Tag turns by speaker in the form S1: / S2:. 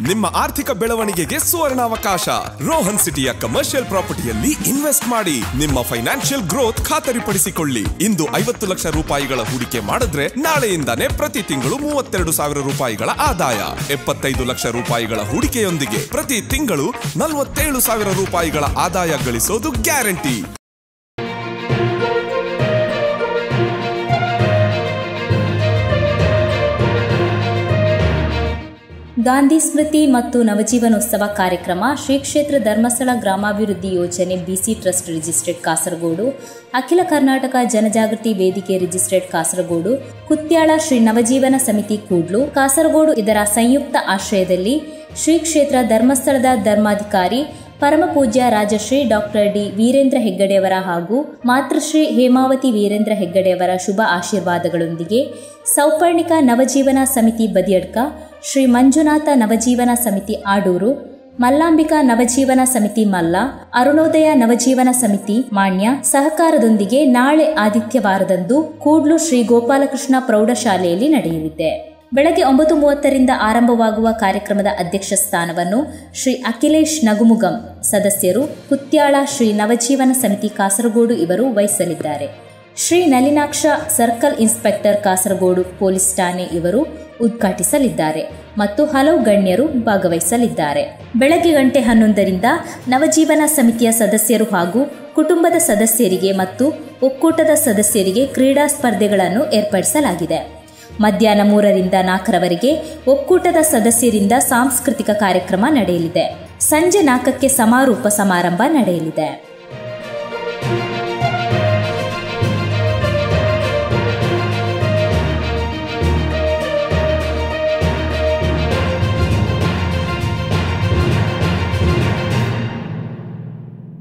S1: ನಿಮ್ಮ ಆರ್ಥಿಕ ಬೆಳವಣಿಗೆಗೆ ಸುವರ್ಣಾವಕಾಶ. ರೋಹನ್ ಸಿಟಿಯ ಕಮರ್ಷಿಯಲ್ ಪ್ರಾಪರ್ಟಿಯಲ್ಲಿ ಇನ್ವೆಸ್ಟ್ ಮಾಡಿ ನಿಮ್ಮ ಫೈನಾನ್ಷಿಯಲ್ ಗ್ರೋತ್ ಖಾತರಿಪಡಿಸಿಕೊಳ್ಳಿ. ಇಂದು 50 ಲಕ್ಷ ರೂಪಾಯಿಗಳ ಹೂಡಿಕೆ ಮಾಡಿದ್ರೆ ನಾಳೆಯಿಂದಾನೇ ಪ್ರತಿ ತಿಂಗಳು 32,000 ರೂಪಾಯಿಗಳ ಆದಾಯ. 75 ಲಕ್ಷ ರೂಪಾಯಿಗಳ ಹೂಡಿಕೆಯೊಂದಿಗೆ ಪ್ರತಿ ತಿಂಗಳು 47,000 ರೂಪಾಯಿಗಳ ಆದಾಯ ಗಳಿಸೋದು ಗ್ಯಾರಂಟಿ.
S2: ಗಾಂಧಿ ಸ್ಮೃತಿ ಮತ್ತು ನವಜೀವನೋತ್ಸವ ಕಾರ್ಯಕ್ರಮ ಶ್ರೀ ಕ್ಷೇತ್ರ ಧರ್ಮಸ್ಥಳ ಗ್ರಾಮಾಭಿವೃದ್ಧಿ ಯೋಜನೆ ಬಿಸಿ ಟ್ರಸ್ಟ್ ರಿಜಿಸ್ಟ್ರೇಡ್ ಕಾಸರಗೋಡು, ಅಖಿಲ ಕರ್ನಾಟಕ ಜನಜಾಗೃತಿ ವೇದಿಕೆ ರಿಜಿಸ್ಟ್ರೇಡ್ ಕಾಸರಗೋಡು, ಕುತ್ಯಾಳ ಶ್ರೀ ನವಜೀವನ ಸಮಿತಿ ಕೂಡ್ಲು ಕಾಸರಗೋಡು ಇದರ ಸಂಯುಕ್ತ ಆಶ್ರಯದಲ್ಲಿ ಶ್ರೀ ಕ್ಷೇತ್ರ ಧರ್ಮಸ್ಥಳದ ಧರ್ಮಾಧಿಕಾರಿ ಪರಮ ಪೂಜ್ಯ ರಾಜಶ್ರೀ ಡಾಕ್ಟರ್ ಡಿ ವೀರೇಂದ್ರ ಹೆಗ್ಗಡೆಯವರ ಹಾಗೂ ಮಾತೃಶ್ರೀ ಹೇಮಾವತಿ ವೀರೇಂದ್ರ ಹೆಗ್ಗಡೆಯವರ ಶುಭ ಆಶೀರ್ವಾದಗಳೊಂದಿಗೆ ಸೌಪರ್ಣಿಕ ನವಜೀವನ ಸಮಿತಿ ಬದಿಯಡ್ಕ, ಶ್ರೀ ಮಂಜುನಾಥ ನವಜೀವನ ಸಮಿತಿ ಆಡೂರು, ಮಲ್ಲಾಂಬಿಕಾ ನವಜೀವನ ಸಮಿತಿ ಮಲ್ಲ, ಅರುಣೋದಯ ನವಜೀವನ ಸಮಿತಿ ಮಾನ್ಯ ಸಹಕಾರದೊಂದಿಗೆ ನಾಳೆ ಆದಿತ್ಯವಾರದಂದು ಕೂಡ್ಲು ಶ್ರೀ ಗೋಪಾಲಕೃಷ್ಣ ಪ್ರೌಢಶಾಲೆಯಲ್ಲಿ ನಡೆಯಲಿದೆ. ಬೆಳಗ್ಗೆ 9:30ರಿಂದ ಆರಂಭವಾಗುವ ಕಾರ್ಯಕ್ರಮದ ಅಧ್ಯಕ್ಷ ಸ್ಥಾನವನ್ನು ಶ್ರೀ ಅಖಿಲೇಶ್ ನಗುಮುಗಂ ಸದಸ್ಯರು, ಕುತ್ಯಾಳ ಶ್ರೀ ನವಜೀವನ ಸಮಿತಿ ಕಾಸರಗೋಡು ಇವರು ವಹಿಸಲಿದ್ದಾರೆ. Shri Nalinaksha circle inspector Kasaragod police ಠಾಣೆ ಇವರು ಉದ್ಘಾಟಿಸಲಿದ್ದಾರೆ ಮತ್ತು ಹಲವು ಗಣ್ಯರು ಭಾಗವಹಿಸಲಿದ್ದಾರೆ. ಬೆಳಗ್ಗೆ 11:00ರಿಂದ ನವಜೀವನ ಸಮಿತಿಯ ಸದಸ್ಯರು ಹಾಗೂ ಕುಟುಂಬದ ಸದಸ್ಯರಿಗೆ ಮತ್ತು ಒಕ್ಕೂಟದ ಸದಸ್ಯರಿಗೆ ಕ್ರೀಡಾ ಸ್ಪರ್ಧೆಗಳನ್ನು ಏರ್ಪಡಿಸಲಾಗಿದೆ. ಮಧ್ಯಾಹ್ನ 3ರಿಂದ 4ರವರೆಗೆ ಒಕ್ಕೂಟದ ಸದಸ್ಯರಿಂದ ಸಾಂಸ್ಕೃತಿಕ ಕಾರ್ಯಕ್ರಮ ನಡೆಯಲಿದೆ. ಸಂಜೆ 4ಕ್ಕೆ ಸಮಾರೋಪ ಸಮಾರಂಭ ನಡೆಯಲಿದೆ.